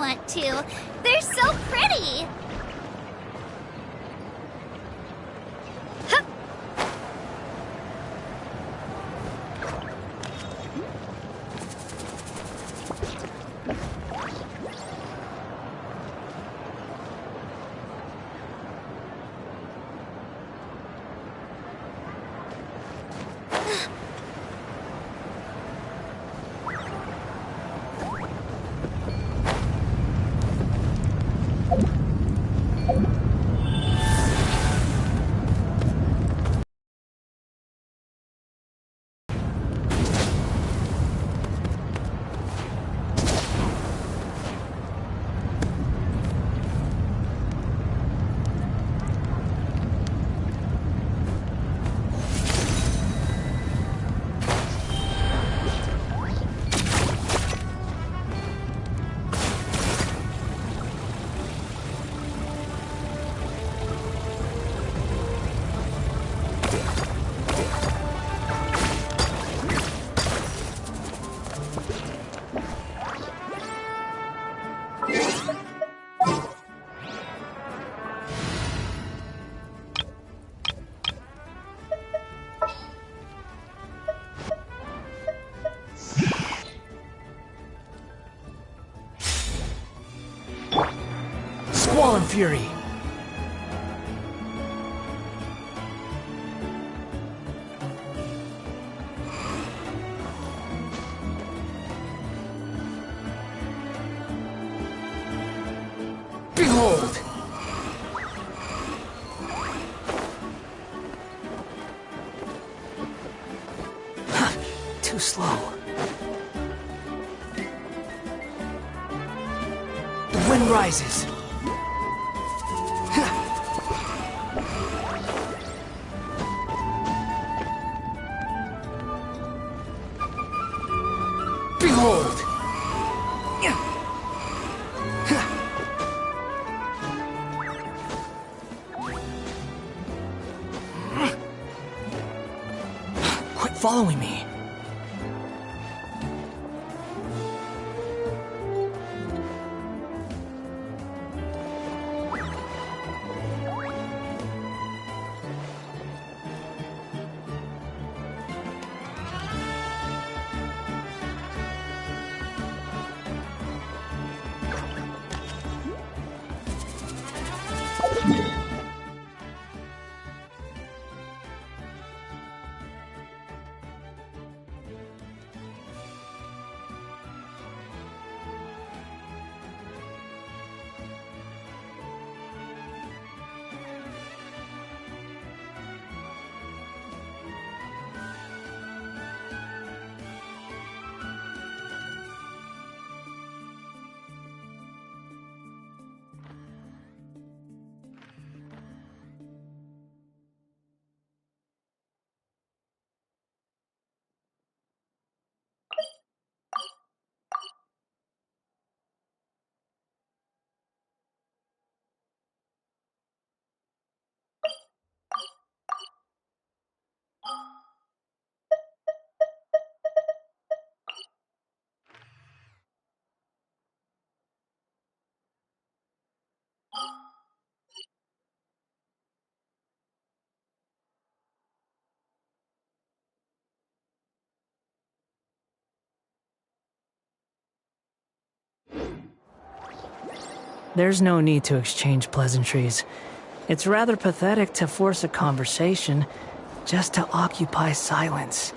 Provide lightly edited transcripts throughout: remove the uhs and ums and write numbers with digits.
want to. They're so pretty. Squall and Fury. Behold! Too slow. The wind rises. Behold! Quit following me. There's no need to exchange pleasantries. It's rather pathetic to force a conversation just to occupy silence.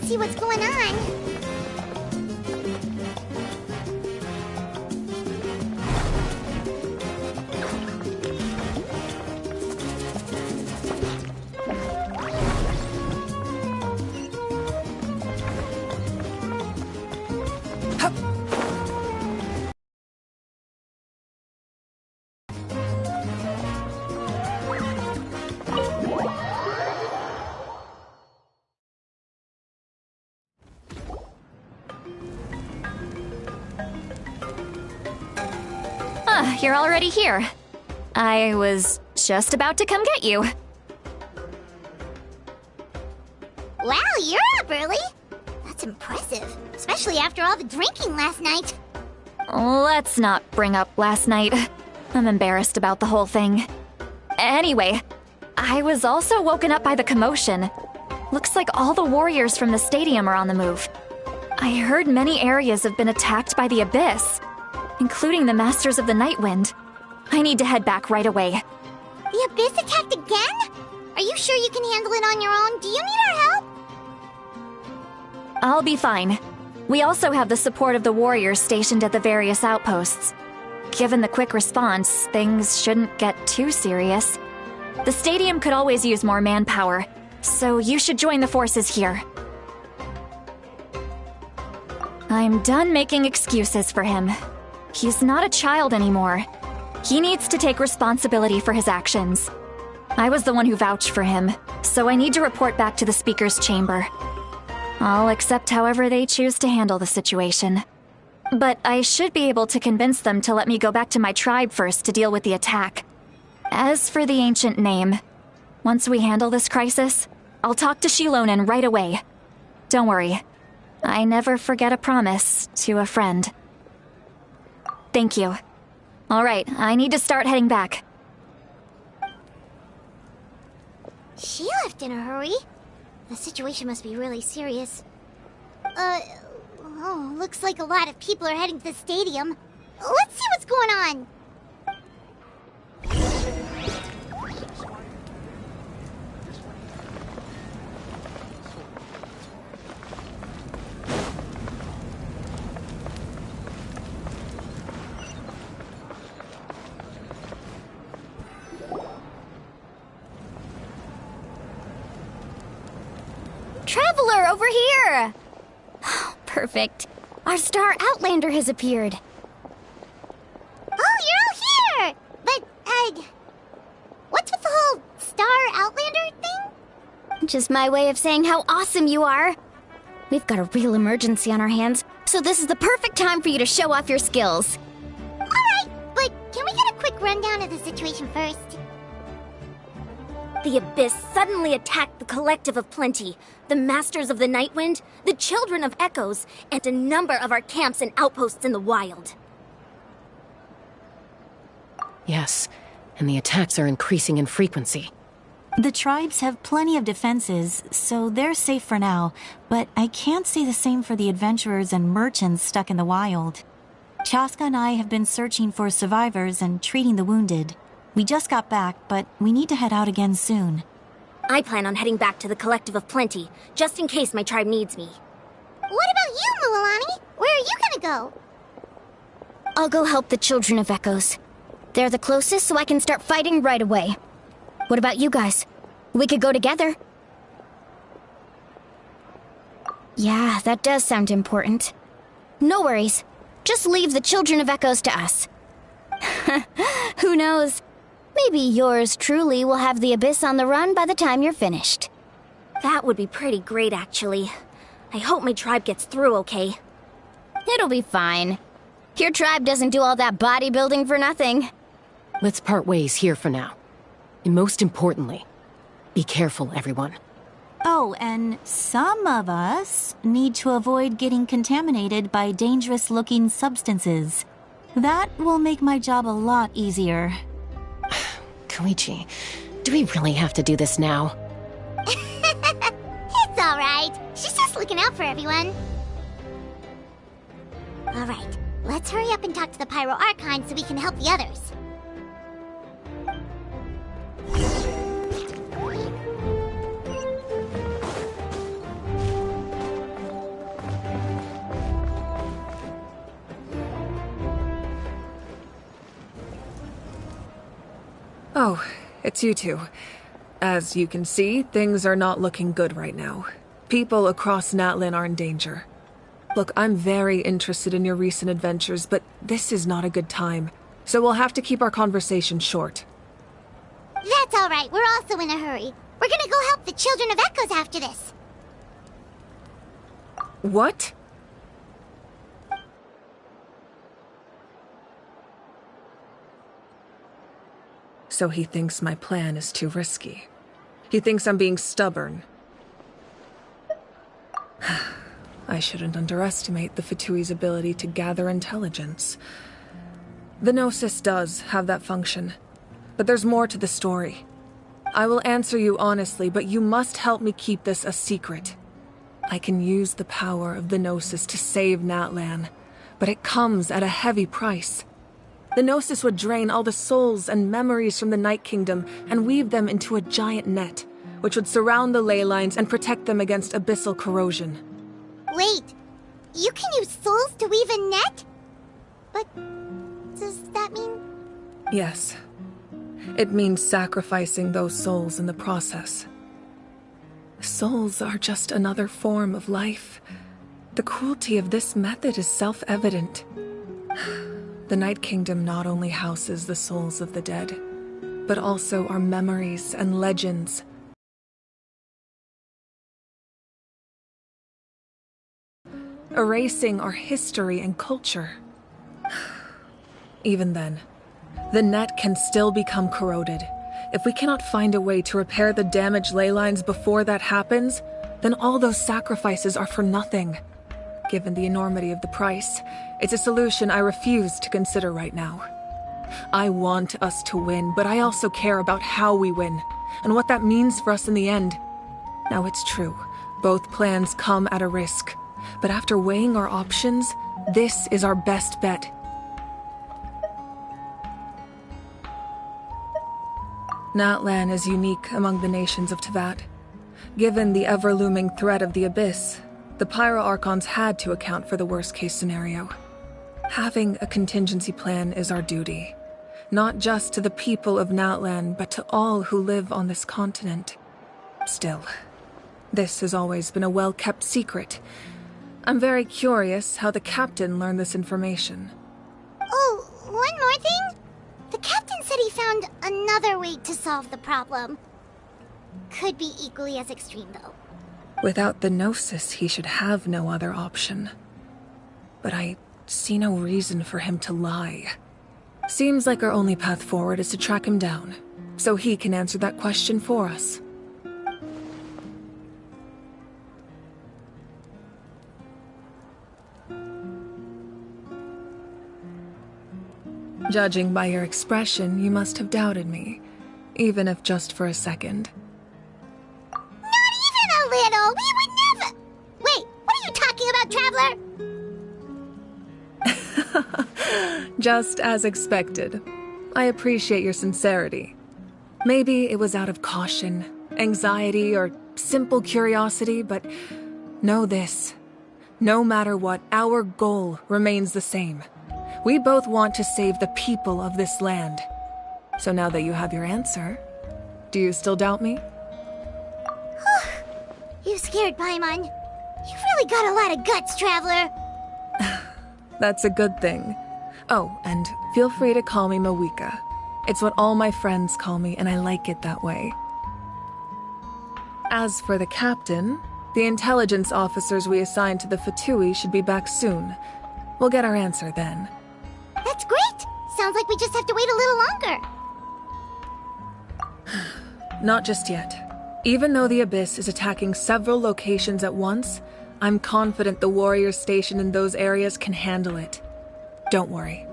and see what's going on. You're already here. I was just about to come get you. Wow, you're up early. That's impressive, especially after all the drinking last night. Let's not bring up last night. I'm embarrassed about the whole thing. Anyway, I was also woken up by the commotion. Looks like all the warriors from the stadium are on the move. I heard many areas have been attacked by the Abyss, including the Masters of the Nightwind. I need to head back right away. The Abyss attacked again? Are you sure you can handle it on your own? Do you need our help? I'll be fine. We also have the support of the warriors stationed at the various outposts. Given the quick response, things shouldn't get too serious. The stadium could always use more manpower, so you should join the forces here. I'm done making excuses for him. He's not a child anymore. He needs to take responsibility for his actions. I was the one who vouched for him, so I need to report back to the Speaker's chamber. I'll accept however they choose to handle the situation. But I should be able to convince them to let me go back to my tribe first to deal with the attack. As for the ancient name, once we handle this crisis, I'll talk to Shilonen right away. Don't worry. I never forget a promise to a friend. Thank you. All right, I need to start heading back. She left in a hurry. The situation must be really serious. Looks like a lot of people are heading to the stadium. Let's see what's going on. Traveler, over here! Perfect. Our star Outlander has appeared. Oh, you're all here! But, what's with the whole Star Outlander thing? Just my way of saying how awesome you are. We've got a real emergency on our hands, so this is the perfect time for you to show off your skills. Alright, but can we get a quick rundown of the situation first? The Abyss suddenly attacked the Collective of Plenty, the Masters of the Nightwind, the Children of Echoes, and a number of our camps and outposts in the wild. Yes, and the attacks are increasing in frequency. The tribes have plenty of defenses, so they're safe for now, but I can't say the same for the adventurers and merchants stuck in the wild. Chaska and I have been searching for survivors and treating the wounded. We just got back, but we need to head out again soon. I plan on heading back to the Collective of Plenty, just in case my tribe needs me. What about you, Mualani? Where are you gonna go? I'll go help the Children of Echoes. They're the closest, so I can start fighting right away. What about you guys? We could go together. Yeah, that does sound important. No worries. Just leave the Children of Echoes to us. Who knows? Maybe yours truly will have the Abyss on the run by the time you're finished. That would be pretty great, actually. I hope my tribe gets through okay. It'll be fine. Your tribe doesn't do all that bodybuilding for nothing. Let's part ways here for now. And most importantly, be careful, everyone. Oh, and some of us need to avoid getting contaminated by dangerous-looking substances. That will make my job a lot easier. Koichi, do we really have to do this now? It's alright. She's just looking out for everyone. Alright, let's hurry up and talk to the Pyro Archon so we can help the others. Oh, it's you two. As you can see, things are not looking good right now. People across Natlin are in danger. Look, I'm very interested in your recent adventures, but this is not a good time. So we'll have to keep our conversation short. That's all right. We're also in a hurry. We're gonna go help the Children of Echoes after this. What? So he thinks my plan is too risky. He thinks I'm being stubborn. I shouldn't underestimate the Fatui's ability to gather intelligence. The Gnosis does have that function, but there's more to the story. I will answer you honestly, but you must help me keep this a secret. I can use the power of the Gnosis to save Natlan, but it comes at a heavy price. The Gnosis would drain all the souls and memories from the Night Kingdom and weave them into a giant net, which would surround the ley lines and protect them against abyssal corrosion. Wait, you can use souls to weave a net? But does that mean... Yes. It means sacrificing those souls in the process. Souls are just another form of life. The cruelty of this method is self-evident. The Night Kingdom not only houses the souls of the dead, but also our memories and legends. Erasing our history and culture. Even then, the net can still become corroded. If we cannot find a way to repair the damaged ley lines before that happens, then all those sacrifices are for nothing. Given the enormity of the price, it's a solution I refuse to consider right now. I want us to win, but I also care about how we win, and what that means for us in the end. Now it's true, both plans come at a risk, but after weighing our options, this is our best bet. Natlan is unique among the nations of Teyvat. Given the ever-looming threat of the Abyss, the Pyro Archons had to account for the worst-case scenario. Having a contingency plan is our duty, not just to the people of Natlan, but to all who live on this continent. Still, this has always been a well-kept secret. I'm very curious how the captain learned this information. Oh, one more thing? The captain said he found another way to solve the problem. Could be equally as extreme, though. Without the Gnosis, he should have no other option. But I see no reason for him to lie. Seems like our only path forward is to track him down, so he can answer that question for us. Judging by your expression, you must have doubted me, even if just for a second. Not even a little! We would never... Wait, what are you talking about, Traveler? Just as expected. I appreciate your sincerity. Maybe it was out of caution, anxiety, or simple curiosity, but know this. No matter what, our goal remains the same. We both want to save the people of this land. So now that you have your answer, do you still doubt me? You scared, Paimon. You've really got a lot of guts, Traveler. That's a good thing. Oh, and feel free to call me Mawika. It's what all my friends call me, and I like it that way. As for the captain, the intelligence officers we assigned to the Fatui should be back soon. We'll get our answer then. That's great! Sounds like we just have to wait a little longer. Not just yet. Even though the Abyss is attacking several locations at once, I'm confident the warriors stationed in those areas can handle it. Don't worry.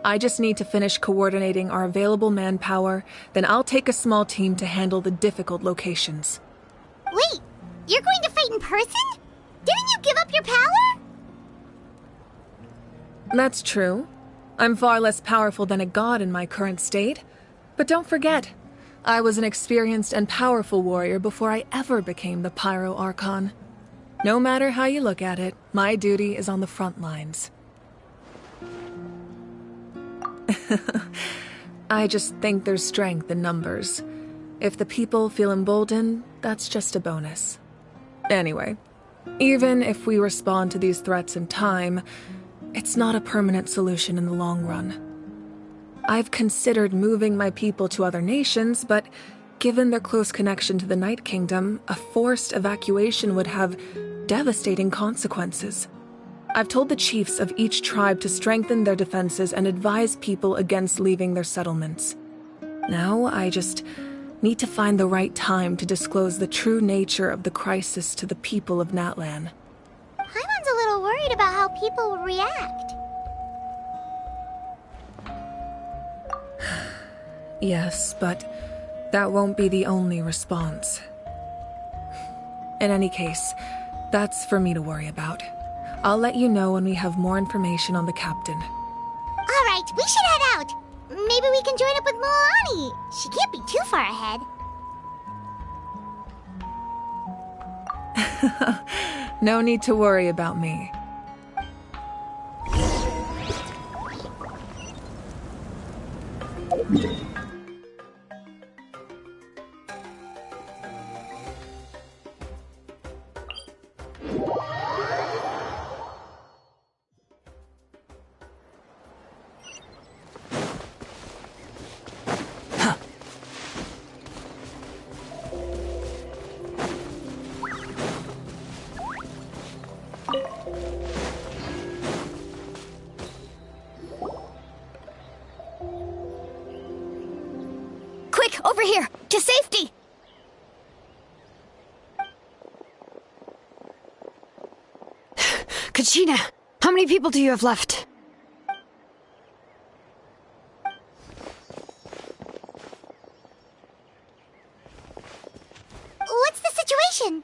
I just need to finish coordinating our available manpower, then I'll take a small team to handle the difficult locations. Wait, you're going to fight in person? Didn't you give up your power? That's true. I'm far less powerful than a god in my current state. But don't forget, I was an experienced and powerful warrior before I ever became the Pyro Archon. No matter how you look at it, my duty is on the front lines. I just think there's strength in numbers. If the people feel emboldened, that's just a bonus. Anyway, even if we respond to these threats in time, it's not a permanent solution in the long run. I've considered moving my people to other nations, but given their close connection to the Night Kingdom, a forced evacuation would have devastating consequences. I've told the chiefs of each tribe to strengthen their defenses and advise people against leaving their settlements. Now I just need to find the right time to disclose the true nature of the crisis to the people of Natlan. Paimon's a little worried about how people will react. Yes, but that won't be the only response. In any case, that's for me to worry about. I'll let you know when we have more information on the captain. All right, we should head out. Maybe we can join up with Moani. She can't be too far ahead. No need to worry about me. Quick, over here! To safety! Kachina, how many people do you have left? What's the situation?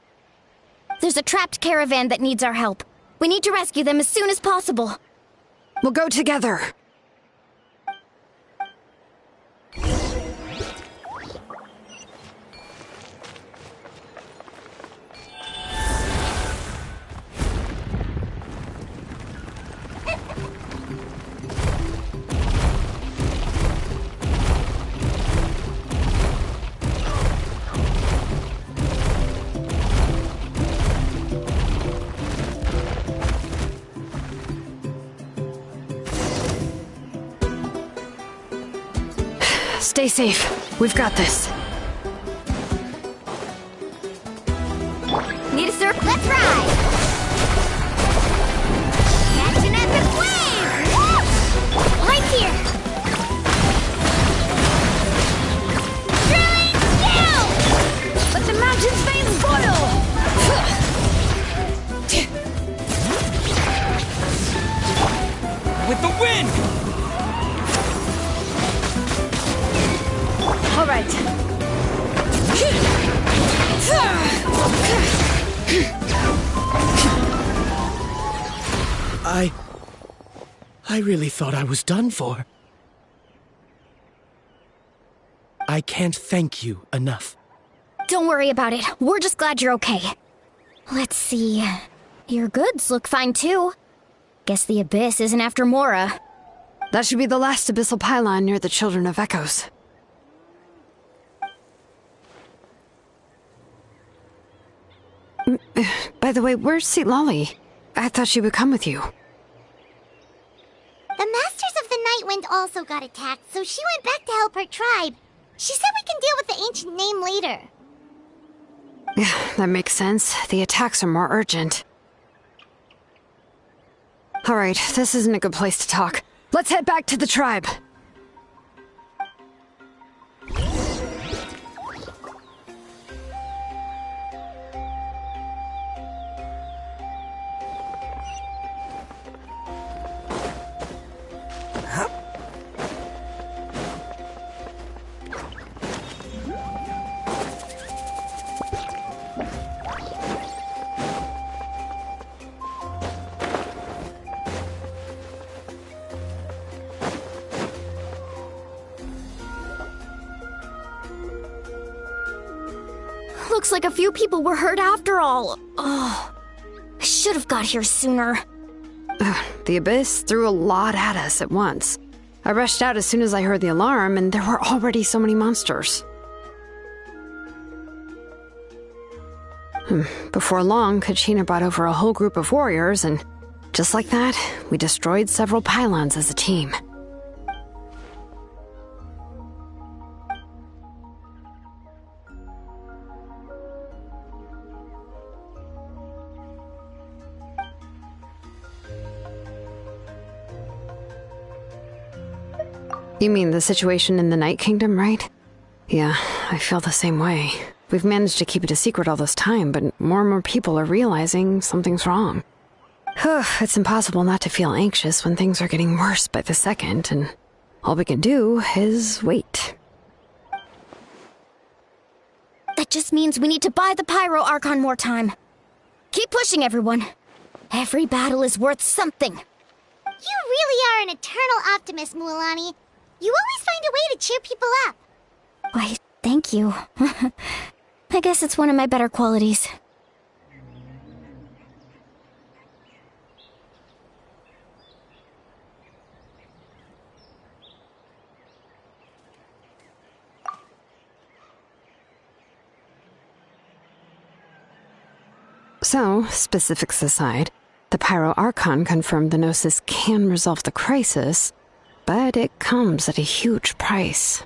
There's a trapped caravan that needs our help. We need to rescue them as soon as possible. We'll go together. Stay safe. We've got this. Need a circle? Let's ride! Catch an epic wave! Woo! Right here! Drilling down! Let the mountain's veins boil! With the wind! All right. I really thought I was done for. I can't thank you enough. Don't worry about it. We're just glad you're okay. Let's see. Your goods look fine too. Guess the Abyss isn't after Mora. That should be the last abyssal pylon near the Children of Echoes. By the way, where's Seat Lolly? I thought she would come with you. The Masters of the Night Wind also got attacked, so she went back to help her tribe. She said we can deal with the ancient name later. That makes sense. The attacks are more urgent. Alright, this isn't a good place to talk. Let's head back to the tribe. Looks like a few people were hurt after all. Oh, I should have got here sooner. The Abyss threw a lot at us at once. I rushed out as soon as I heard the alarm, and there were already so many monsters. Before long, Kachina brought over a whole group of warriors, and just like that, we destroyed several pylons as a team. You mean the situation in the Night Kingdom, right? Yeah, I feel the same way. We've managed to keep it a secret all this time, but more and more people are realizing something's wrong. It's impossible not to feel anxious when things are getting worse by the second, and all we can do is wait. That just means we need to buy the Pyro Archon more time. Keep pushing, everyone. Every battle is worth something. You really are an eternal optimist, Mualani. You always find a way to cheer people up. Why, thank you. I guess it's one of my better qualities. So, specifics aside, the Pyro Archon confirmed the Gnosis can resolve the crisis, but it comes at a huge price.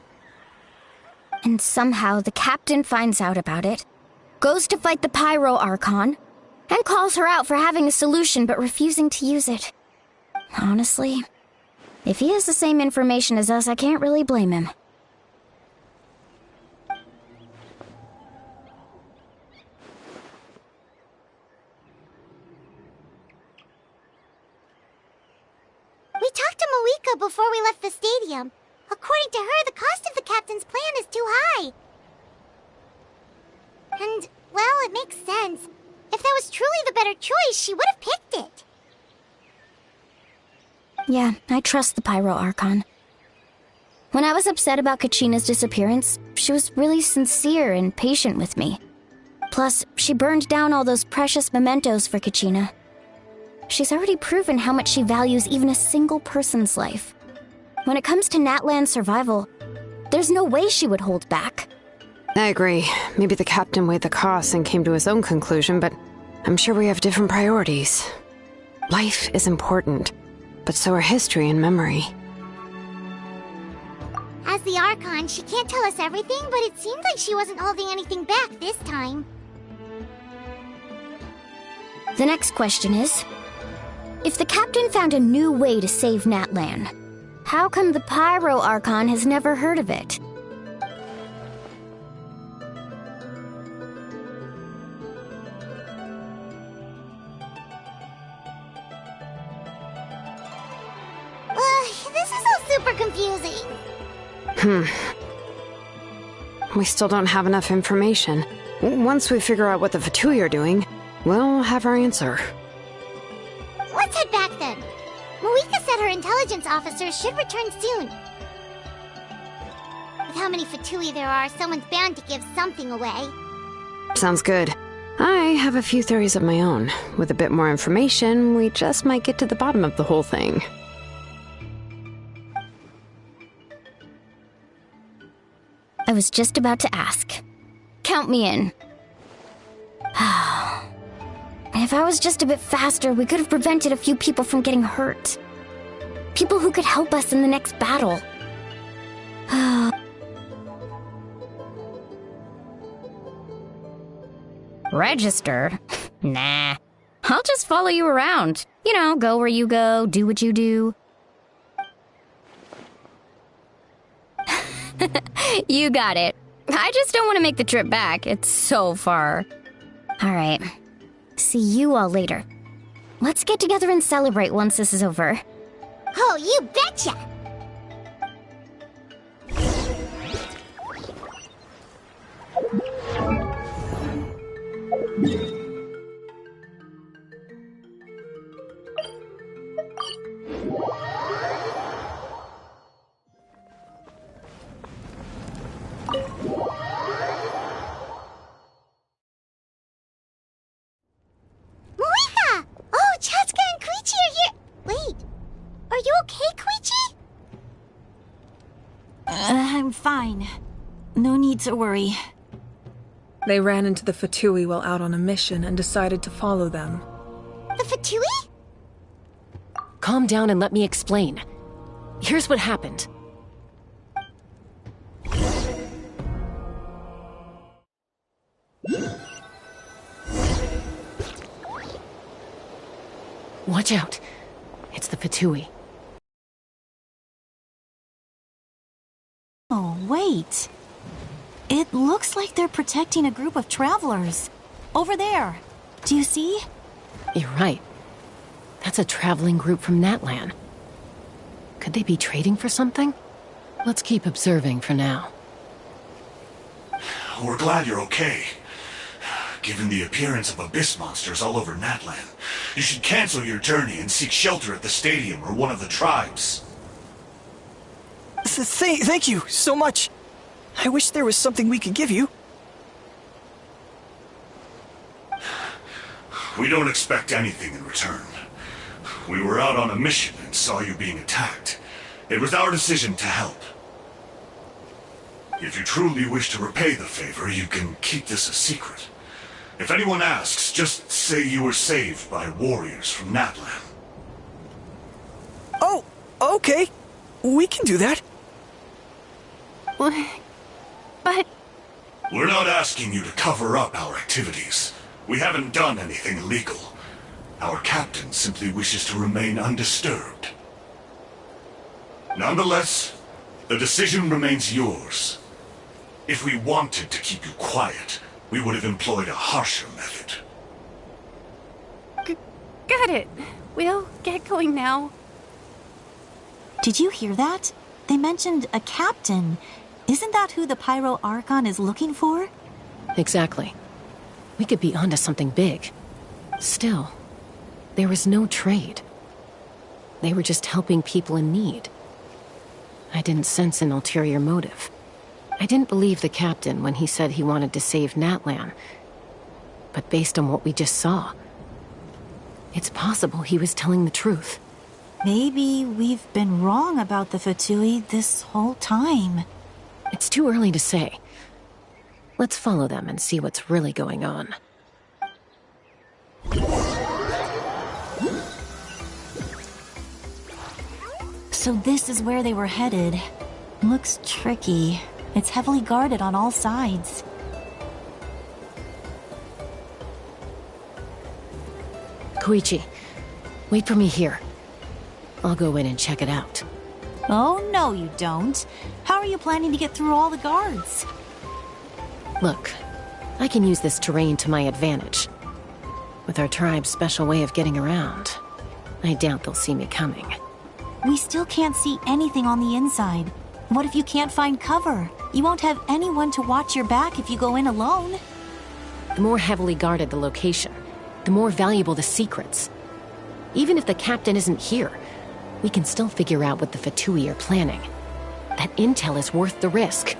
And somehow the captain finds out about it, goes to fight the Pyro Archon, and calls her out for having a solution but refusing to use it. Honestly, if he has the same information as us, I can't really blame him. We talked to Moika before we left the stadium. According to her, the cost of the captain's plan is too high. And, well, it makes sense. If that was truly the better choice, she would have picked it. Yeah, I trust the Pyro Archon. When I was upset about Kachina's disappearance, she was really sincere and patient with me. Plus, she burned down all those precious mementos for Kachina. She's already proven how much she values even a single person's life. When it comes to Natlan's survival, there's no way she would hold back. I agree. Maybe the captain weighed the costs and came to his own conclusion, but I'm sure we have different priorities. Life is important, but so are history and memory. As the Archon, she can't tell us everything, but it seems like she wasn't holding anything back this time. The next question is, if the captain found a new way to save Natlan, how come the Pyro Archon has never heard of it? This is all super confusing. We still don't have enough information. Once we figure out what the Fatui are doing, we'll have our answer. Let's head back then. Moika said her intelligence officers should return soon. With how many Fatui there are, someone's bound to give something away. Sounds good. I have a few theories of my own. With a bit more information, we just might get to the bottom of the whole thing. I was just about to ask. Count me in. If I was just a bit faster, we could have prevented a few people from getting hurt. People who could help us in the next battle. Registered? Nah. I'll just follow you around. You know, go where you go, do what you do. You got it. I just don't want to make the trip back. It's so far. All right. See you all later. Let's get together and celebrate once this is over. Oh, you betcha! Moika! Oh, Chaska and Koichi are here! Wait, are you okay, Koichi? I'm fine. No need to worry. They ran into the Fatui while out on a mission and decided to follow them. The Fatui? Calm down and let me explain. Here's what happened. Watch out. It's the Fatui. Oh, wait. It looks like they're protecting a group of travelers. Over there. Do you see? You're right. That's a traveling group from Natlan. Could they be trading for something? Let's keep observing for now. We're glad you're okay. Given the appearance of abyss monsters all over Natlan, you should cancel your journey and seek shelter at the stadium or one of the tribes. Thank you so much. I wish there was something we could give you. We don't expect anything in return. We were out on a mission and saw you being attacked. It was our decision to help. If you truly wish to repay the favor, you can keep this a secret. If anyone asks, just say you were saved by warriors from Natlan. Oh, okay. We can do that. But... We're not asking you to cover up our activities. We haven't done anything illegal. Our captain simply wishes to remain undisturbed. Nonetheless, the decision remains yours. If we wanted to keep you quiet, we would have employed a harsher method. Got it. We'll get going now. Did you hear that? They mentioned a captain. Isn't that who the Pyro Archon is looking for? Exactly. We could be onto something big. Still, there was no trade. They were just helping people in need. I didn't sense an ulterior motive. I didn't believe the captain when he said he wanted to save Natlan. But based on what we just saw, it's possible he was telling the truth. Maybe we've been wrong about the Fatui this whole time. It's too early to say. Let's follow them and see what's really going on. So this is where they were headed. Looks tricky. It's heavily guarded on all sides. Koichi, wait for me here. I'll go in and check it out. Oh, no you don't. How are you planning to get through all the guards? Look, I can use this terrain to my advantage. With our tribe's special way of getting around, I doubt they'll see me coming. We still can't see anything on the inside. What if you can't find cover? You won't have anyone to watch your back if you go in alone. The more heavily guarded the location, the more valuable the secrets. Even if the captain isn't here, we can still figure out what the Fatui are planning. That intel is worth the risk.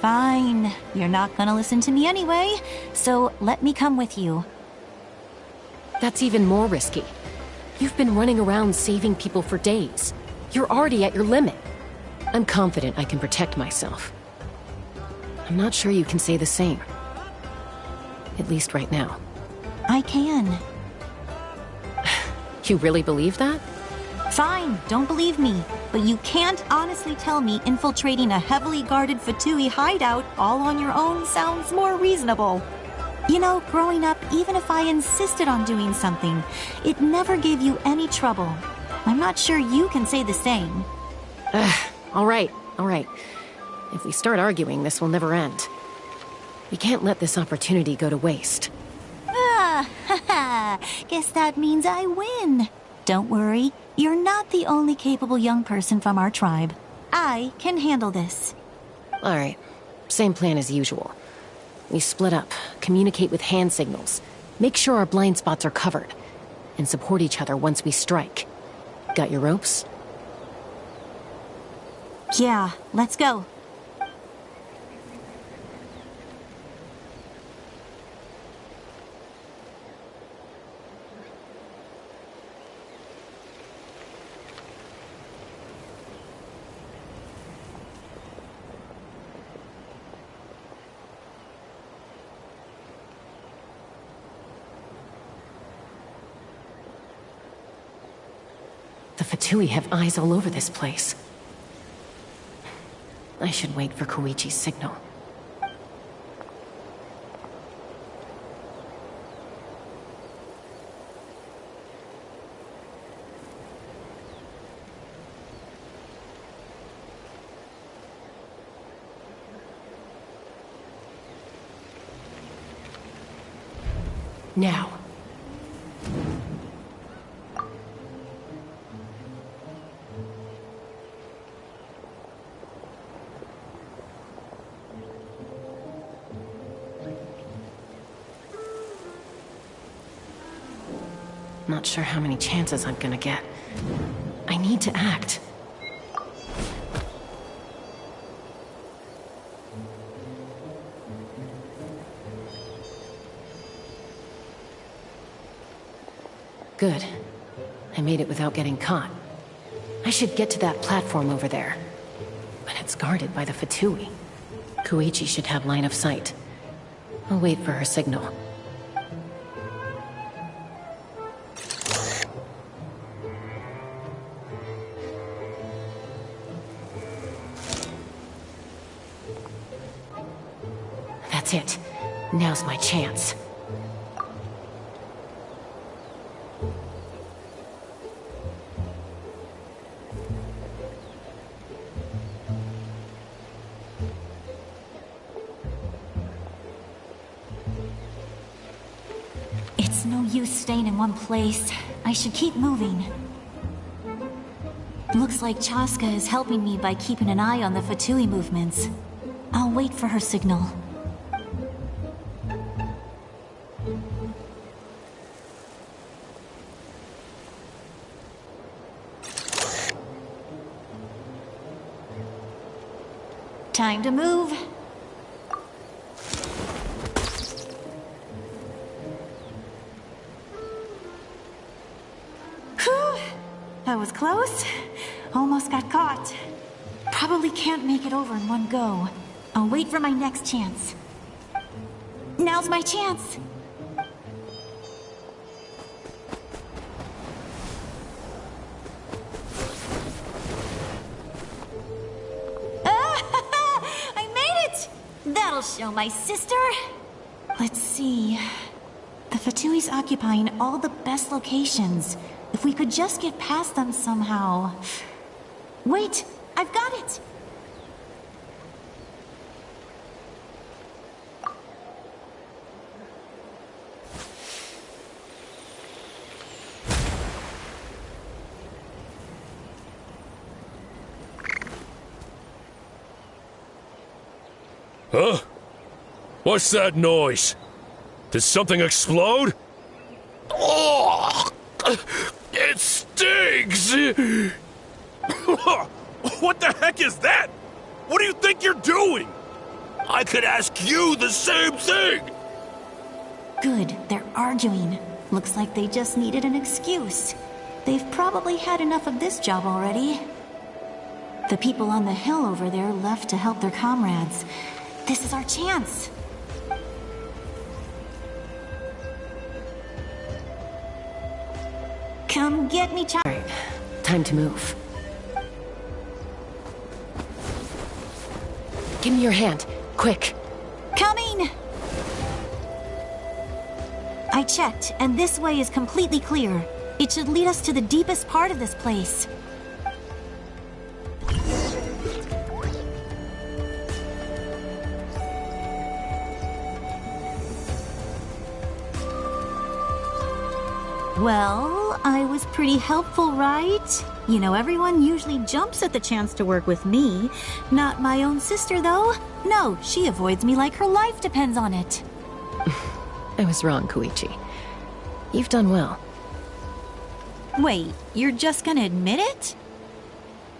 Fine. You're not gonna listen to me anyway, so let me come with you. That's even more risky. You've been running around saving people for days. You're already at your limit. I'm confident I can protect myself. I'm not sure you can say the same. At least right now. I can. You really believe that? Fine, don't believe me. But you can't honestly tell me infiltrating a heavily guarded Fatui hideout all on your own sounds more reasonable. You know, growing up, even if I insisted on doing something, it never gave you any trouble. I'm not sure you can say the same. All right. If we start arguing, this will never end. We can't let this opportunity go to waste. Guess that means I win. Don't worry, you're not the only capable young person from our tribe. I can handle this. All right, same plan as usual. We split up, communicate with hand signals, make sure our blind spots are covered, and support each other once we strike. Got your ropes? Yeah, let's go. The Fatui have eyes all over this place. I should wait for Koichi's signal. Now. Not sure how many chances I'm gonna get. I need to act. Good. I made it without getting caught. I should get to that platform over there. But it's guarded by the Fatui. Koichi should have line of sight. I'll wait for her signal. That's it. Now's my chance. It's no use staying in one place. I should keep moving. Looks like Chaska is helping me by keeping an eye on the Fatui movements. I'll wait for her signal. Time to move. Whew. That was close. Almost got caught. Probably can't make it over in one go. I'll wait for my next chance. Now's my chance. That'll show my sister. Let's see. The Fatui's occupying all the best locations. If we could just get past them somehow. Wait, I've got it. Huh? What's that noise? Did something explode? Oh! It stings! What the heck is that? What do you think you're doing? I could ask you the same thing! Good, they're arguing. Looks like they just needed an excuse. They've probably had enough of this job already. The people on the hill over there left to help their comrades. This is our chance. Come get me, child. Alright, time to move. Give me your hand, quick. Coming! I checked, and this way is completely clear. It should lead us to the deepest part of this place. Well, I was pretty helpful, right? You know, everyone usually jumps at the chance to work with me. Not my own sister, though. No, she avoids me like her life depends on it. I was wrong, Koichi. You've done well. Wait, you're just gonna admit it?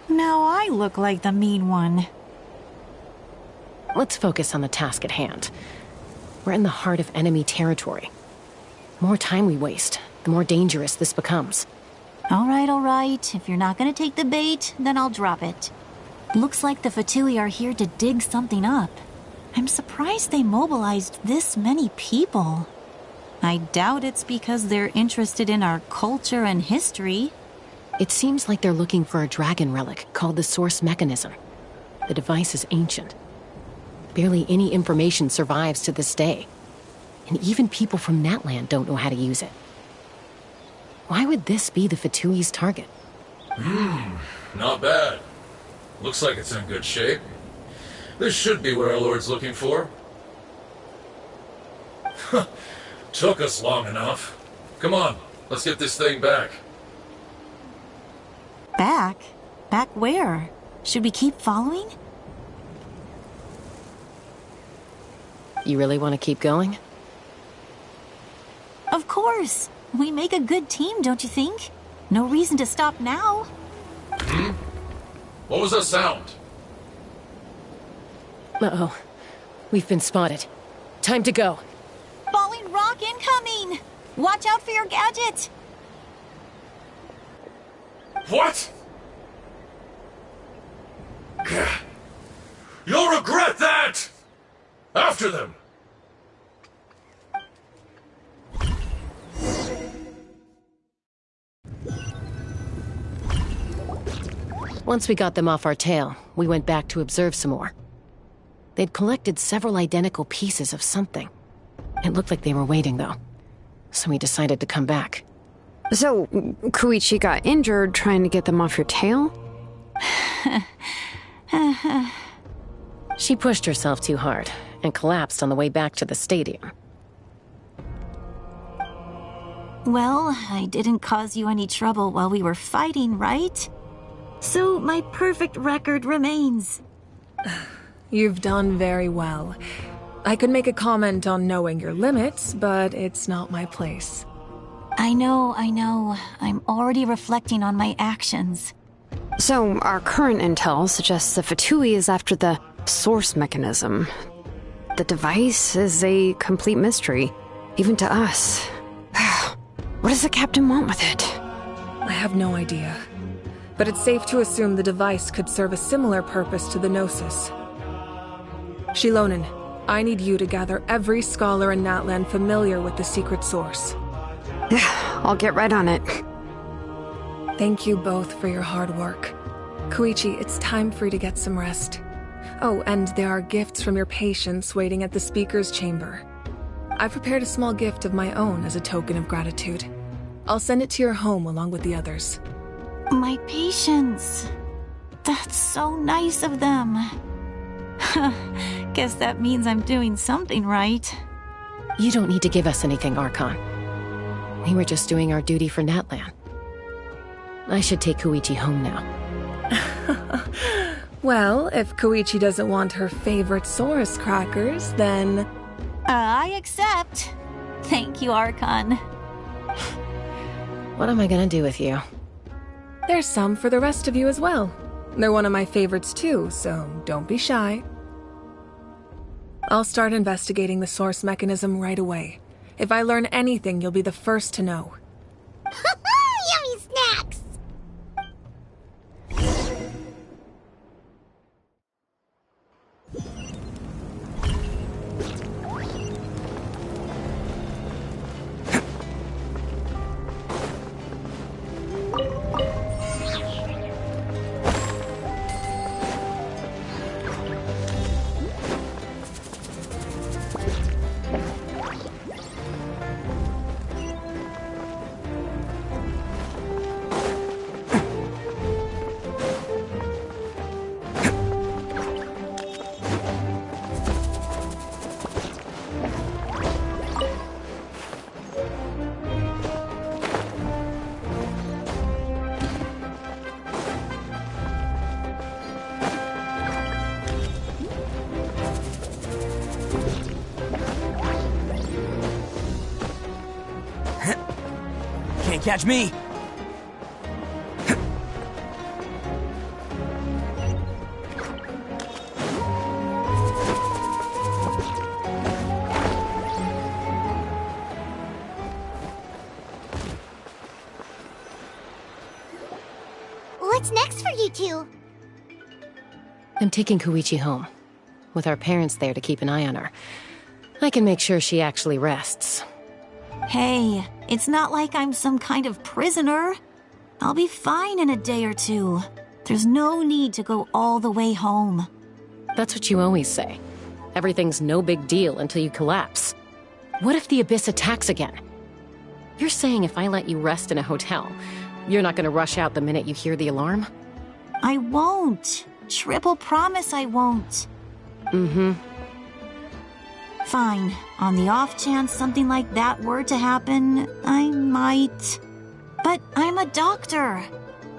Now I look like the mean one. Let's focus on the task at hand. We're in the heart of enemy territory. The more time we waste, the more dangerous this becomes. All right. If you're not gonna take the bait, then I'll drop it. Looks like the Fatui are here to dig something up. I'm surprised they mobilized this many people. I doubt it's because they're interested in our culture and history. It seems like they're looking for a dragon relic called the Source Mechanism. The device is ancient. Barely any information survives to this day. And even people from Natland don't know how to use it. Why would this be the Fatui's target? Not bad. Looks like it's in good shape. This should be what our Lord's looking for. Took us long enough. Come on, let's get this thing back. Back? Back where? Should we keep following? You really want to keep going? Of course. We make a good team, don't you think? No reason to stop now. What was that sound? Uh-oh. We've been spotted. Time to go. Falling rock incoming! Watch out for your gadget! What? You'll regret that! After them! Once we got them off our tail, we went back to observe some more. They'd collected several identical pieces of something. It looked like they were waiting, though. So we decided to come back. So, Koichi got injured trying to get them off your tail? She pushed herself too hard and collapsed on the way back to the stadium. Well, I didn't cause you any trouble while we were fighting, right? So my perfect record remains. You've done very well. I could make a comment on knowing your limits, but it's not my place. I know. I'm already reflecting on my actions. So, our current intel suggests the Fatui is after the source mechanism. The device is a complete mystery, even to us. What does the captain want with it? I have no idea. But it's safe to assume the device could serve a similar purpose to the Gnosis. Shilonen, I need you to gather every scholar in Natland familiar with the secret source. Yeah, I'll get right on it. Thank you both for your hard work. Koichi, it's time for you to get some rest. Oh, and there are gifts from your patients waiting at the speaker's chamber. I've prepared a small gift of my own as a token of gratitude. I'll send it to your home along with the others. My patience. That's so nice of them. Guess that means I'm doing something right. You don't need to give us anything, Archon. We were just doing our duty for Natland. I should take Koichi home now. Well, if Koichi doesn't want her favorite Saurus crackers, then... I accept. Thank you, Archon. What am I gonna do with you? There's some for the rest of you as well. They're one of my favorites too, so don't be shy. I'll start investigating the source mechanism right away. If I learn anything, you'll be the first to know. Yummy snacks! Can't catch me! What's next for you two? I'm taking Koichi home. With our parents there to keep an eye on her, I can make sure she actually rests. Hey, it's not like I'm some kind of prisoner. I'll be fine in a day or two. There's no need to go all the way home. That's what you always say. Everything's no big deal until you collapse. What if the Abyss attacks again? You're saying if I let you rest in a hotel, you're not gonna rush out the minute you hear the alarm? I won't. Triple promise I won't. Mm-hmm. Fine. On the off chance something like that were to happen, I might. But I'm a doctor.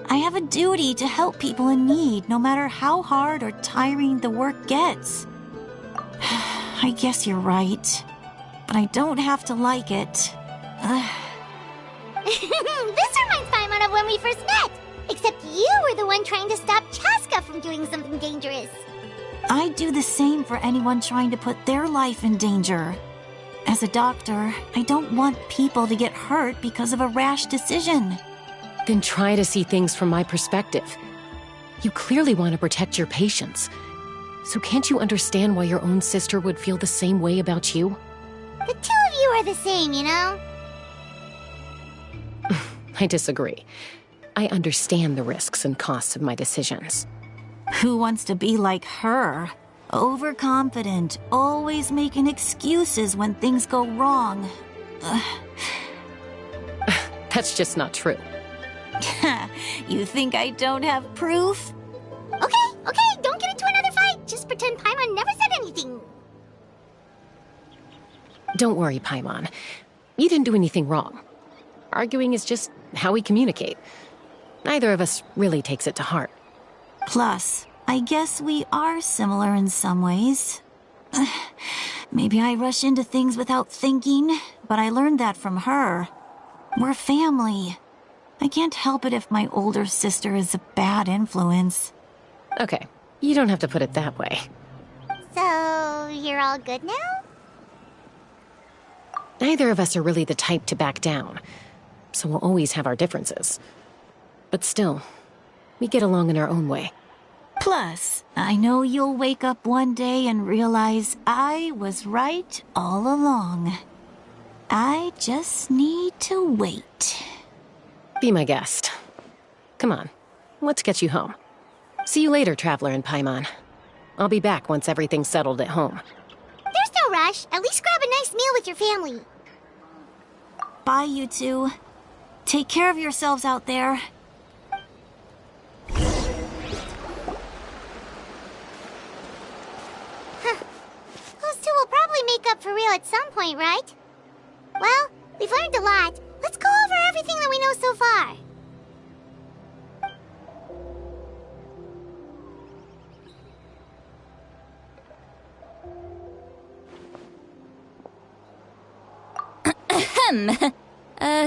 I have a duty to help people in need, no matter how hard or tiring the work gets. I guess you're right. But I don't have to like it. This reminds Paimon of when we first met. Except you were the one trying to stop Chaska from doing something dangerous. I'd do the same for anyone trying to put their life in danger. As a doctor, I don't want people to get hurt because of a rash decision. Then try to see things from my perspective. You clearly want to protect your patients. So can't you understand why your own sister would feel the same way about you? The two of you are the same, you know? I disagree. I understand the risks and costs of my decisions. Who wants to be like her? Overconfident, always making excuses when things go wrong. That's just not true. You think I don't have proof? Okay, don't get into another fight. Just pretend Paimon never said anything. Don't worry, Paimon. You didn't do anything wrong. Arguing is just how we communicate. Neither of us really takes it to heart. Plus, I guess we are similar in some ways. Maybe I rush into things without thinking, but I learned that from her. We're family. I can't help it if my older sister is a bad influence. Okay, you don't have to put it that way. So, you're all good now? Neither of us are really the type to back down, so we'll always have our differences. But still, we get along in our own way. Plus, I know you'll wake up one day and realize I was right all along. I just need to wait. Be my guest. Come on, let's get you home. See you later, Traveler and Paimon. I'll be back once everything's settled at home. There's no rush. At least grab a nice meal with your family. Bye, you two. Take care of yourselves out there. Those two will probably make up for real at some point, right? Well, we've learned a lot. Let's go over everything that we know so far.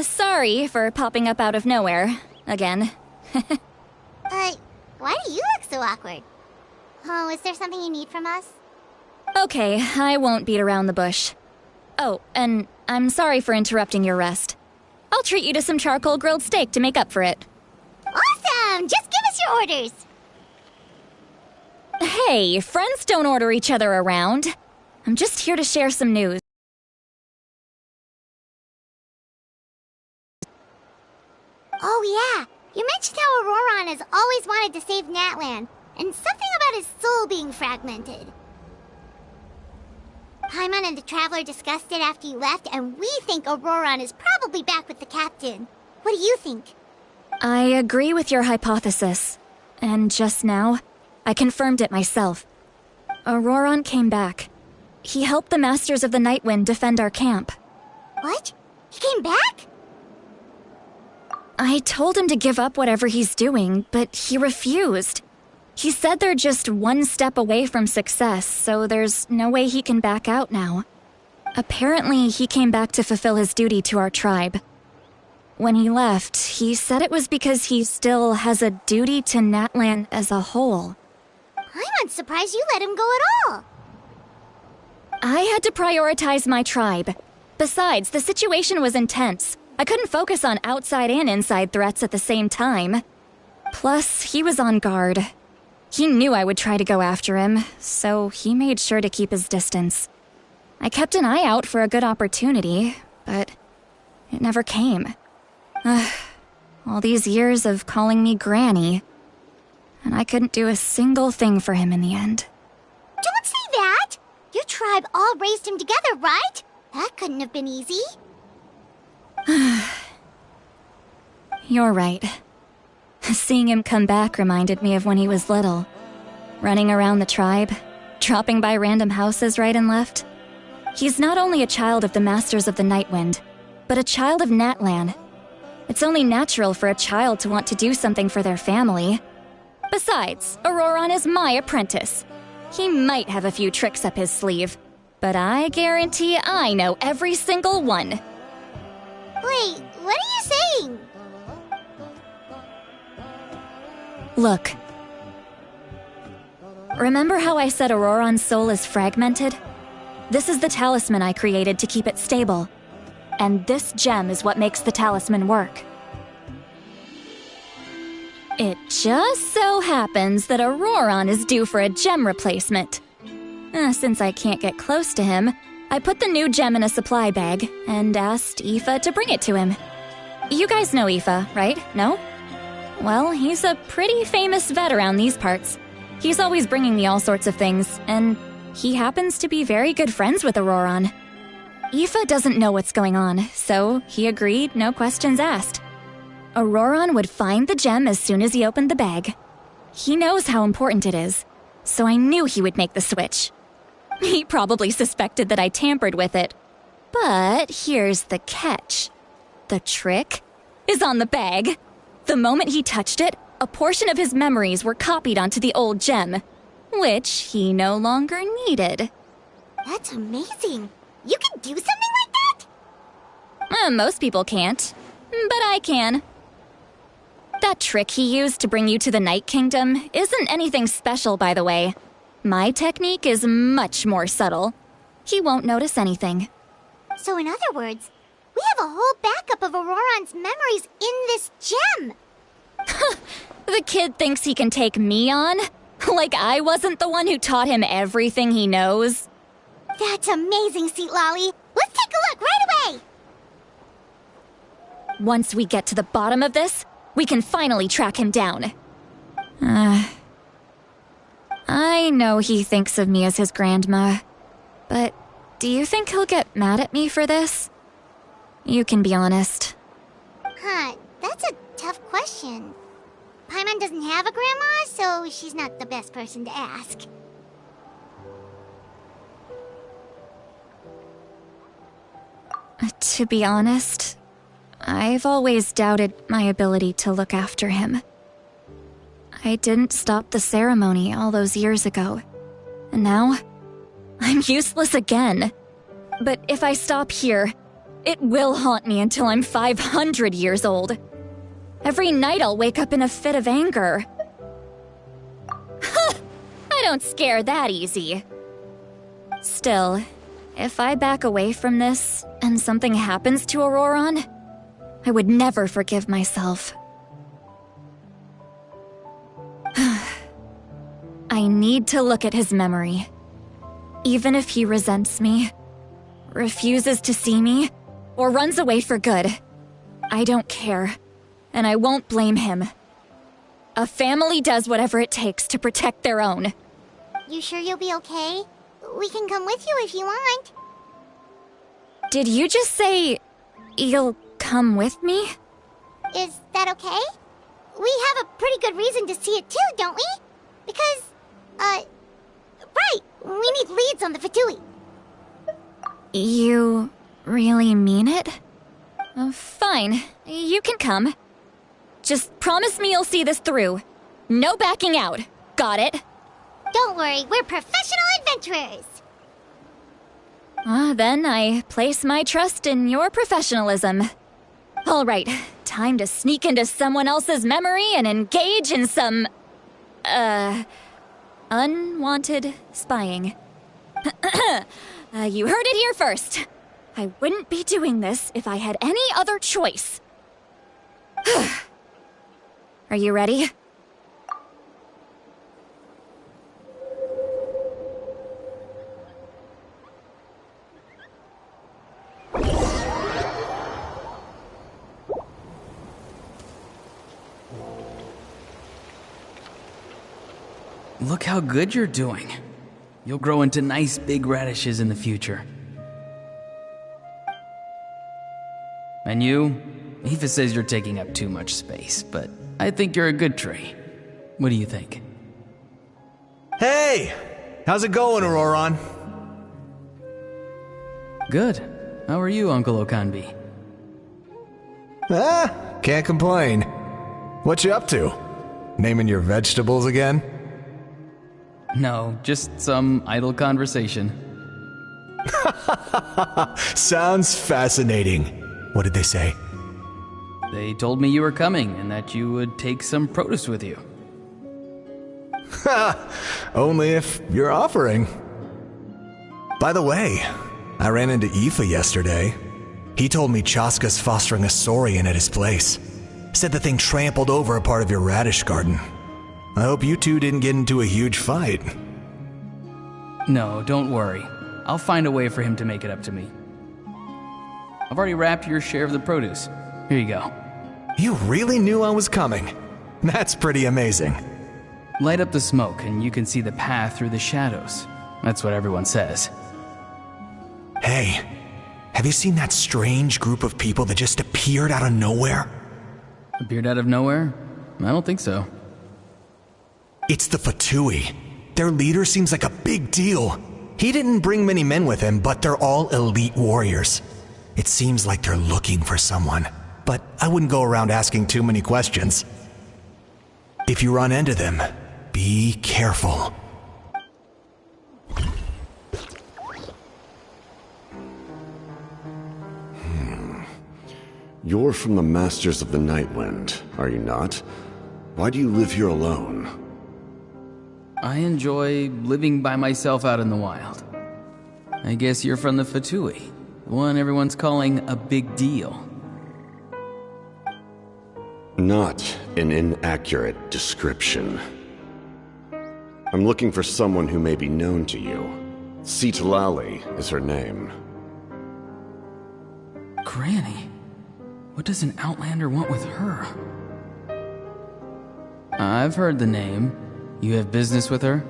Sorry for popping up out of nowhere. Again. Why do you look so awkward? Oh, is there something you need from us? Okay, I won't beat around the bush. Oh, and I'm sorry for interrupting your rest. I'll treat you to some charcoal grilled steak to make up for it. Awesome! Just give us your orders! Hey, friends don't order each other around. I'm just here to share some news. Oh yeah, you mentioned how Auroron has always wanted to save Natlan, and something about his soul being fragmented. Paimon and the Traveler discussed it after you left, and we think Auroron is probably back with the captain. What do you think? I agree with your hypothesis. And just now, I confirmed it myself. Auroron came back. He helped the Masters of the Nightwind defend our camp. What? He came back? I told him to give up whatever he's doing, but he refused. He said they're just one step away from success, so there's no way he can back out now. Apparently, he came back to fulfill his duty to our tribe. When he left, he said it was because he still has a duty to Natlan as a whole. I'm surprised you let him go at all. I had to prioritize my tribe. Besides, the situation was intense. I couldn't focus on outside and inside threats at the same time. Plus, he was on guard. He knew I would try to go after him, so he made sure to keep his distance. I kept an eye out for a good opportunity, but it never came. All these years of calling me Granny. And I couldn't do a single thing for him in the end. Don't say that! Your tribe all raised him together, right? That couldn't have been easy. You're right. Seeing him come back reminded me of when he was little. Running around the tribe, dropping by random houses right and left. He's not only a child of the Masters of the Nightwind, but a child of Natlan. It's only natural for a child to want to do something for their family. Besides, Auroron is my apprentice. He might have a few tricks up his sleeve, but I guarantee I know every single one. Wait, what are you saying? Look. Remember how I said Auroron's soul is fragmented? This is the talisman I created to keep it stable. And this gem is what makes the talisman work. It just so happens that Auroron is due for a gem replacement. Since I can't get close to him, I put the new gem in a supply bag and asked Aoife to bring it to him. You guys know Aoife, right? No? Well, he's a pretty famous vet around these parts. He's always bringing me all sorts of things, and he happens to be very good friends with Auroron. Aoife doesn't know what's going on, so he agreed, no questions asked. Auroron would find the gem as soon as he opened the bag. He knows how important it is, so I knew he would make the switch. He probably suspected that I tampered with it. But here's the catch. The trick is on the bag. The moment he touched it, a portion of his memories were copied onto the old gem, which he no longer needed. That's amazing. You can do something like that? Most people can't, but I can. That trick he used to bring you to the Night Kingdom isn't anything special, by the way. My technique is much more subtle. He won't notice anything. So in other words, we have a whole backup of Auroron's memories in this gem. The kid thinks he can take me on? Like I wasn't the one who taught him everything he knows? That's amazing, Sweet Lolly. Let's take a look right away. Once we get to the bottom of this, we can finally track him down. I know he thinks of me as his grandma, but do you think he'll get mad at me for this? You can be honest. That's a tough question. Paimon doesn't have a grandma, so she's not the best person to ask. To be honest, I've always doubted my ability to look after him. I didn't stop the ceremony all those years ago, and now I'm useless again. But if I stop here, it will haunt me until I'm 500 years old. Every night I'll wake up in a fit of anger. I don't scare that easy. Still, if I back away from this and something happens to Auroron, I would never forgive myself. I need to look at his memory. Even if he resents me, refuses to see me, or runs away for good, I don't care, and I won't blame him. A family does whatever it takes to protect their own. You sure you'll be okay? We can come with you if you want. Did you just say you'll come with me? Is that okay? We have a pretty good reason to see it too, don't we? Because, right, we need leads on the Fatui. You really mean it? Fine, you can come. Just promise me you'll see this through. No backing out. Got it? Don't worry, we're professional adventurers. Then I place my trust in your professionalism. All right, time to sneak into someone else's memory and engage in some, unwanted spying. You heard it here first. I wouldn't be doing this if I had any other choice. Are you ready? Look how good you're doing. You'll grow into nice big radishes in the future. And you? Aoife says you're taking up too much space, but I think you're a good tree. What do you think? Hey! How's it going, Auroron? Good. How are you, Uncle Okanbi? Can't complain. What you up to? Naming your vegetables again? No, just some idle conversation. Sounds fascinating. What did they say? They told me you were coming and that you would take some produce with you. Only if you're offering. By the way, I ran into Aoife yesterday. He told me Chaska's fostering a saurian at his place. Said the thing trampled over a part of your radish garden. I hope you two didn't get into a huge fight. No, don't worry. I'll find a way for him to make it up to me. I've already wrapped your share of the produce. Here you go. You really knew I was coming. That's pretty amazing. Light up the smoke and you can see the path through the shadows. That's what everyone says. Hey, have you seen that strange group of people that just appeared out of nowhere? Appeared out of nowhere? I don't think so. It's the Fatui. Their leader seems like a big deal. He didn't bring many men with him, but they're all elite warriors. It seems like they're looking for someone, but I wouldn't go around asking too many questions. If you run into them, be careful. You're from the Masters of the Nightwind, are you not? Why do you live here alone? I enjoy living by myself out in the wild. I guess you're from the Fatui, the one everyone's calling a big deal. Not an inaccurate description. I'm looking for someone who may be known to you. Citlali is her name. Granny? What does an Outlander want with her? I've heard the name. You have business with her?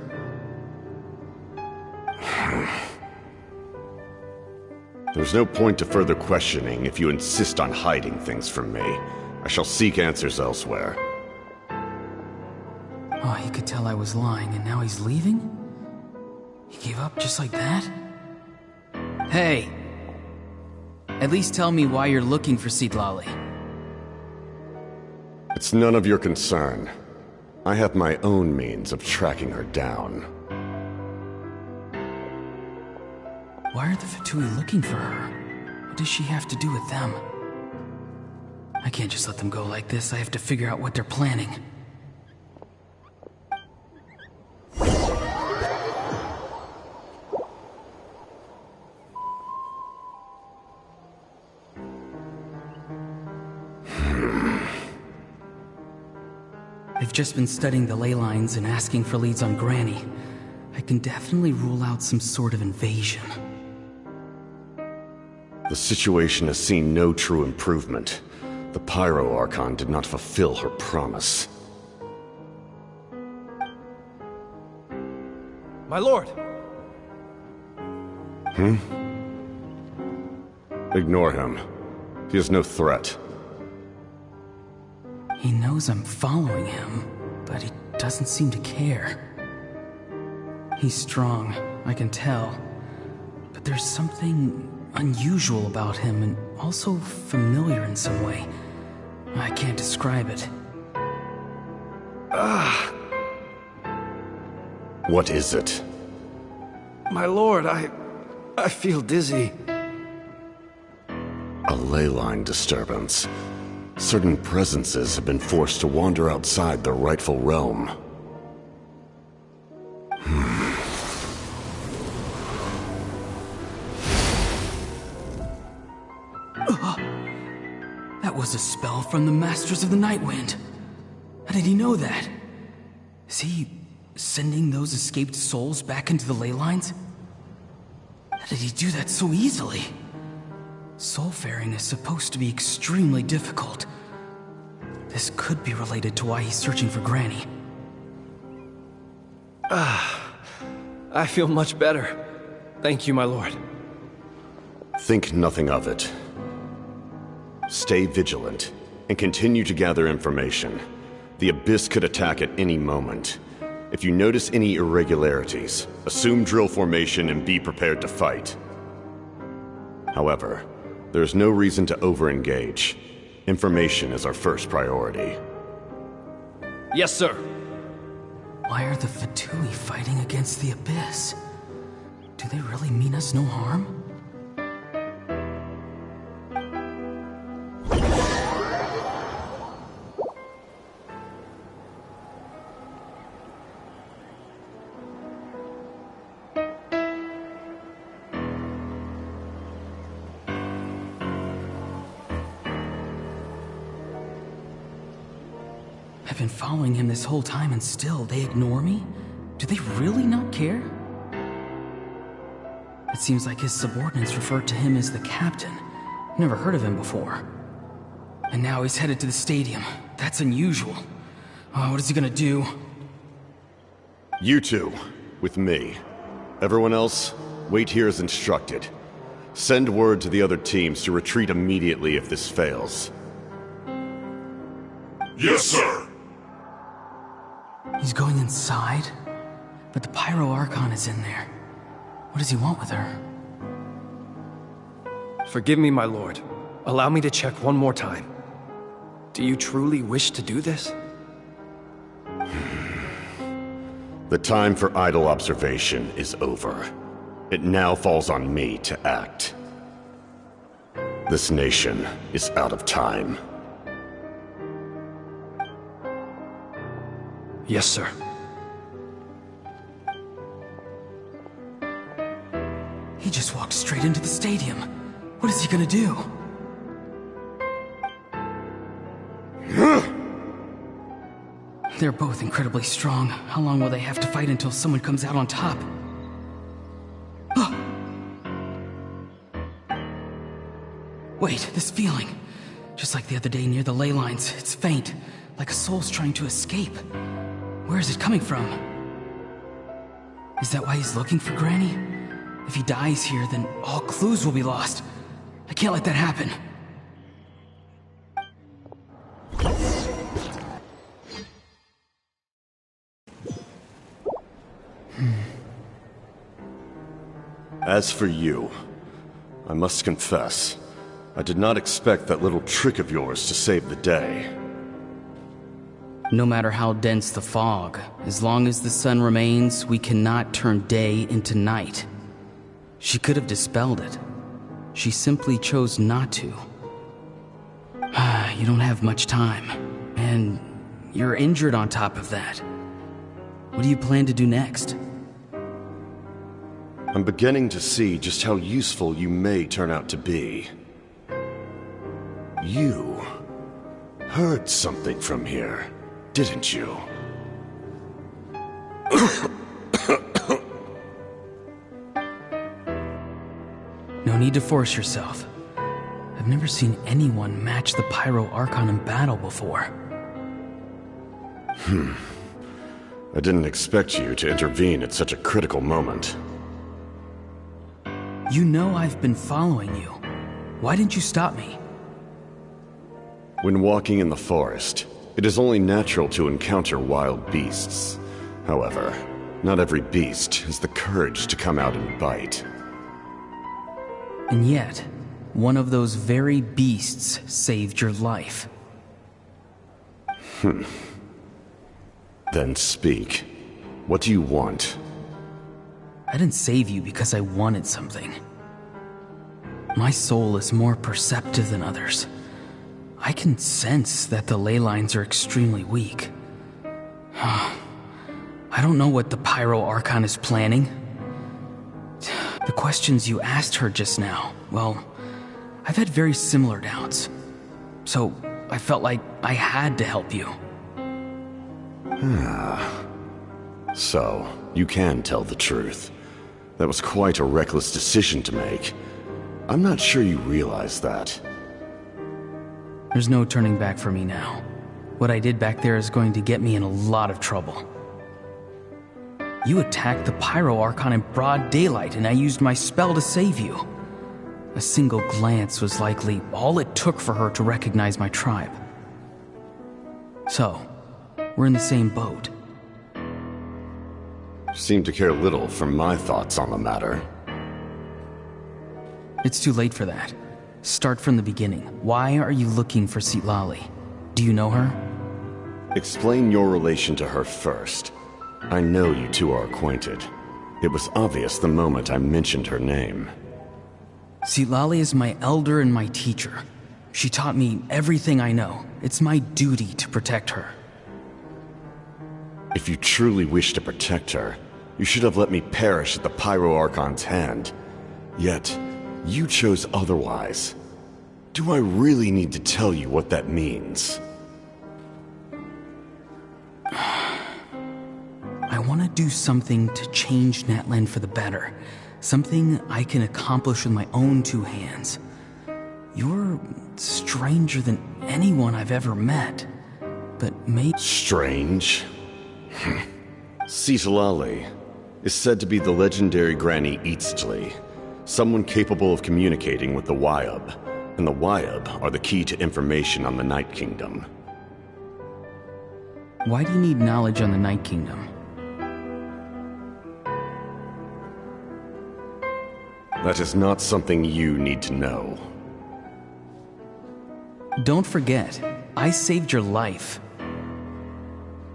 There's no point to further questioning if you insist on hiding things from me. I shall seek answers elsewhere. Oh, he could tell I was lying and now he's leaving? He gave up just like that? Hey! At least tell me why you're looking for Citlali. It's none of your concern. I have my own means of tracking her down. Why are the Fatui looking for her? What does she have to do with them? I can't just let them go like this. I have to figure out what they're planning. I've just been studying the ley lines and asking for leads on Granny. I can definitely rule out some sort of invasion. The situation has seen no true improvement. The Pyro Archon did not fulfill her promise. My lord! Ignore him. He is no threat. He knows I'm following him, but he doesn't seem to care. He's strong, I can tell. But there's something unusual about him and also familiar in some way. I can't describe it. What is it? My lord, I feel dizzy. A ley line disturbance. Certain presences have been forced to wander outside their rightful realm. That was a spell from the Masters of the Nightwind. How did he know that? Is he sending those escaped souls back into the ley lines? How did he do that so easily? Soulfaring is supposed to be extremely difficult. This could be related to why he's searching for Granny. I feel much better. Thank you, my lord. Think nothing of it. Stay vigilant, and continue to gather information. The Abyss could attack at any moment. If you notice any irregularities, assume drill formation and be prepared to fight. However, there's no reason to over-engage. Information is our first priority. Yes, sir. Why are the Fatui fighting against the Abyss? Do they really mean us no harm? I've been following him this whole time and still they ignore me? Do they really not care? It seems like his subordinates refer to him as the captain. Never heard of him before. And now he's headed to the stadium. That's unusual. Oh, what is he gonna do? You two, with me. Everyone else, wait here as instructed. Send word to the other teams to retreat immediately if this fails. Yes, sir! He's going inside? But the Pyro Archon is in there. What does he want with her? Forgive me, my lord. Allow me to check one more time. Do you truly wish to do this? The time for idle observation is over. It now falls on me to act. This nation is out of time. Yes, sir. He just walked straight into the stadium. What is he gonna do? They're both incredibly strong. How long will they have to fight until someone comes out on top? Wait, this feeling. Just like the other day near the ley lines, it's faint, like a soul's trying to escape. Where is it coming from? Is that why he's looking for Granny? If he dies here, then all clues will be lost. I can't let that happen. As for you, I must confess, I did not expect that little trick of yours to save the day. No matter how dense the fog, as long as the sun remains, we cannot turn day into night. She could have dispelled it. She simply chose not to. You don't have much time, and you're injured on top of that. What do you plan to do next? I'm beginning to see just how useful you may turn out to be. You heard something from here, didn't you? No need to force yourself. I've never seen anyone match the Pyro Archon in battle before. I didn't expect you to intervene at such a critical moment. You know I've been following you. Why didn't you stop me? When walking in the forest, it is only natural to encounter wild beasts. However, not every beast has the courage to come out and bite. And yet, one of those very beasts saved your life. Then speak. What do you want? I didn't save you because I wanted something. My soul is more perceptive than others. I can sense that the ley lines are extremely weak. I don't know what the Pyro Archon is planning. The questions you asked her just now, well, I've had very similar doubts. So I felt like I had to help you. So, you can tell the truth. That was quite a reckless decision to make. I'm not sure you realize that. There's no turning back for me now. What I did back there is going to get me in a lot of trouble. You attacked the Pyro Archon in broad daylight, and I used my spell to save you. A single glance was likely all it took for her to recognize my tribe. So, we're in the same boat. Seem to care little for my thoughts on the matter. It's too late for that. Start from the beginning. Why are you looking for Sitlali? Do you know her? Explain your relation to her first. I know you two are acquainted. It was obvious the moment I mentioned her name. Sitlali is my elder and my teacher. She taught me everything I know. It's my duty to protect her. If you truly wish to protect her, you should have let me perish at the Pyro Archon's hand. Yet, you chose otherwise. Do I really need to tell you what that means? I want to do something to change Natlan for the better. Something I can accomplish with my own two hands. You're stranger than anyone I've ever met. But maybe... Strange? Sitlali is said to be the legendary Granny Eatsley, someone capable of communicating with the Wyub, and the Wyub are the key to information on the Night Kingdom. Why do you need knowledge on the Night Kingdom? That is not something you need to know. Don't forget, I saved your life.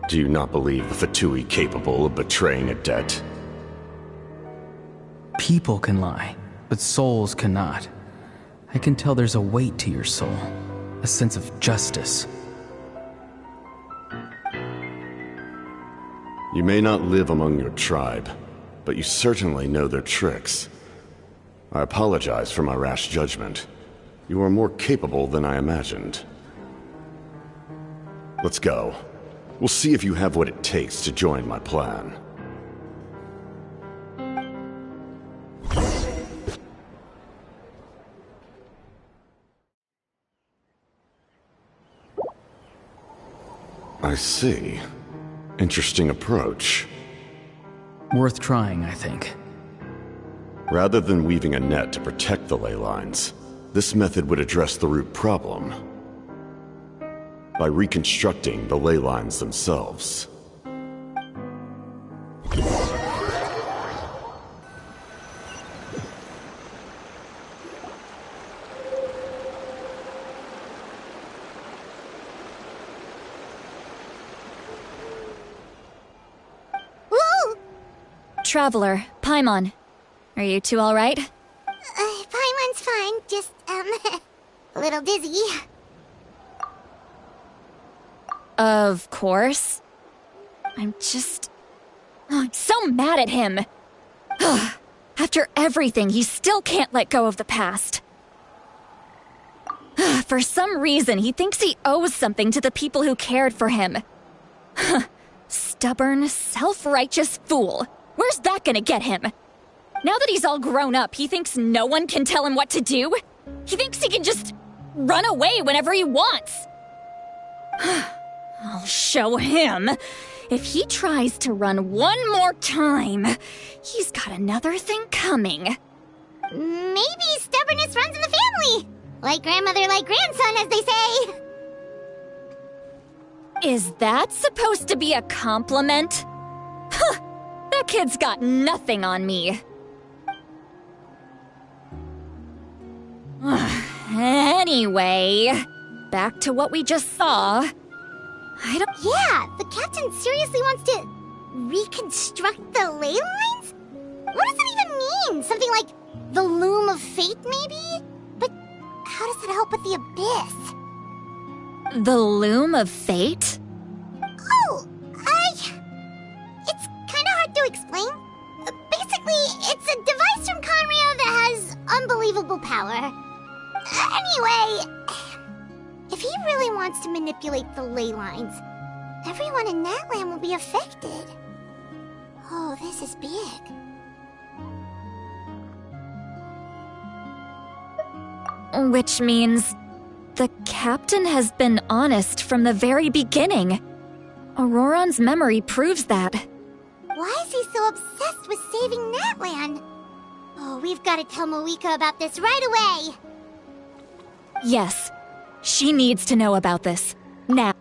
Do you not believe the Fatui capable of betraying a debt? People can lie, but souls cannot. I can tell there's a weight to your soul, a sense of justice. You may not live among your tribe, but you certainly know their tricks. I apologize for my rash judgment. You are more capable than I imagined. Let's go. We'll see if you have what it takes to join my plan. I see. Interesting approach. Worth trying, I think. Rather than weaving a net to protect the ley lines, this method would address the root problem by reconstructing the ley lines themselves. Traveler, Paimon. Are you two alright? Paimon's fine, just, a little dizzy. Of course. I'm so mad at him. After everything, he still can't let go of the past. For some reason, he thinks he owes something to the people who cared for him. Stubborn, self-righteous fool. Where's that gonna get him? Now that he's all grown up, he thinks no one can tell him what to do? He thinks he can just run away whenever he wants. I'll show him. If he tries to run one more time, he's got another thing coming. Maybe stubbornness runs in the family. Like grandmother, like grandson, as they say. Is that supposed to be a compliment? Huh, that kid's got nothing on me. Anyway, back to what we just saw. Yeah, the captain seriously wants to reconstruct the ley lines? What does that even mean? Something like the loom of fate, maybe? But how does that help with the abyss? The loom of fate? Oh, it's kinda hard to explain. Basically, it's a device from Conrio that has unbelievable power. Anyway, if he really wants to manipulate the ley lines, everyone in Natlan will be affected. Oh, this is big. Which means the captain has been honest from the very beginning. Auroron's memory proves that. Why is he so obsessed with saving Natlan? Oh, we've got to tell Moeka about this right away. Yes. She needs to know about this. Now.